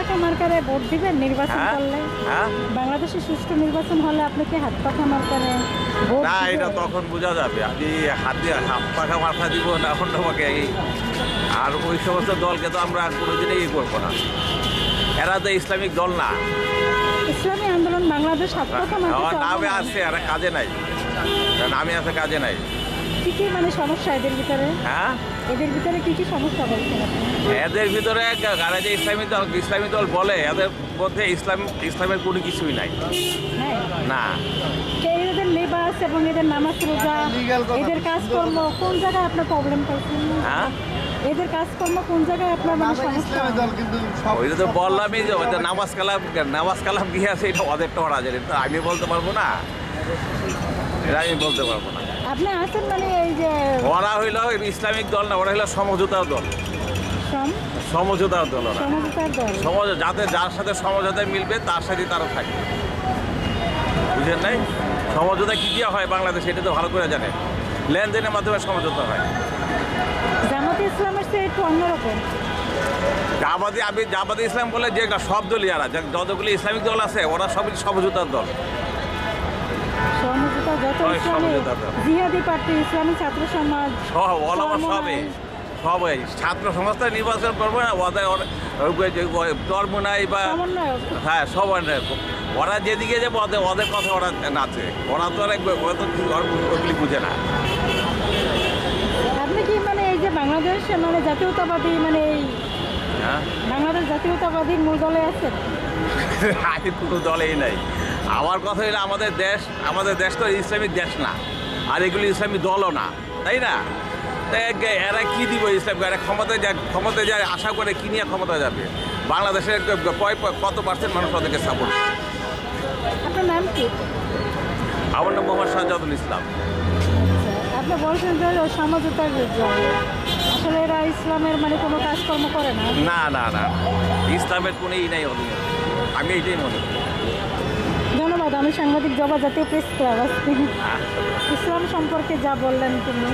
পাখা মার্কারে ভোট দিবেন নির্বাচন হ্যাঁ? করলে? হ্যাঁ বাংলাদেশে সুষ্ঠু নির্বাচন হলে আপনি কি হাত পাখা মার্কারে ভোট না দিবেন? এটা তখন বোঝা যাবে আমি হাত পাখা মাথা দিব না এখন তোমাকে আর ওই সমস্ত দলকে তো আমরা কোনোদিনই করবো না। এরা তো ইসলামিক দল না। ইসলামী আন্দোলন বাংলাদেশ হাত পাখা মার্কা আমার নামে চলমান। আছে এরা কাজে নাই, নামে আছে কাজে নাই। কি কি মানে সমস্যা এদের ভিতরে? হ্যাঁ এদের ভিতরে কি কি সমস্যা বলছেন আপনি? এদের ভিতরে যারা যে ইসলামী দল বলে এদের মধ্যে ইসলামের কোনো কিছুই নাই। হ্যাঁ, না এদের লেবাস এবং এদের নামাজ রোজা এদের কাজকর্ম কোন জায়গায় আপনার প্রবলেম পাইছেন? হ্যাঁ এদের কাজকর্ম কোন জায়গায় আপনার মানে সমস্যা? ওইটা তো বললামই যে ওই যে নামাজ কালাম কি আছে এটা ওদের তো ওরা জানে, এটা আমি বলতে পারবো না, এটা আমি বলতে পারবো না। আপনি আছেন মানে এই যে ওরা হইলো ইসলামিক দল না, ওরা হইলো সমঝোতার দল। সমঝোতার দল ওরা সমঝোতার দল। যার সাথে সমঝোতায় মিলবে তার সাথে তারা থাকবে, বুঝলেন নাই? সমঝোতা কি দিয়ে হয় বাংলাদেশে এটা তো ভালো করে জানে, লেনদেনের মাধ্যমে সমঝোতা হয়। জামাতে ইসলামের চেয়ে একটু অন্যরকম। জামাতে ইসলাম বলে যে সব দলই আর যতগুলি ইসলামিক দল আছে ওরা সবই সমঝোতার দল। সমঝোতা যত ওই ইসলামী সমঝোতা দল। জিহাদি পার্টি, ইসলামী ছাত্র সমাজ, সব অলমা চরমোনাই। সবাই ছাত্র সংস্থা নির্বাচন করবে না, ধর্ম নাই বা সমন্বয়ক। হ্যাঁ সবাই ওরা যেদিকে যাবে ওদের কথা ওরা নাচে, ওরা তো আর ওগুলি বুঝে না। আপনি কি মানে এই যে বাংলাদেশ মানে জাতীয়তাবাদী মানে এই হ্যাঁ বাংলাদেশ জাতীয়তাবাদীর মূল দলে আছেন? আমি কোনো দলেই নাই। আমার কথা হলো আমাদের দেশ তো ইসলামিক দেশ না, আর এগুলি ইসলামিক দলও না, তাই না? তাই এরা কি দিব ইসলামকে? এরা ক্ষমতায় যায় আশা করে কি নিয়ে ক্ষমতায় যাবে? বাংলাদেশের কত পার্সেন্ট মানুষ ওদেরকে সাপোর্ট। আপনার নাম কি? আমার নাম মোহাম্মদ সাজ্জাদুল ইসলাম। আপনি বলছেন যে সমঝোতার দল। আসলে এরা ইসলামের মানে কোনো কাজকর্ম করে না। না না না ইসলামের কোনো নাই ওদের, আমি এইটাই মনে করি। ধন্যবাদ। আমি সাংবাদিক জবা জাতীয় প্রেস ক্লাব। ইসলাম সম্পর্কে যা বললেন তুমি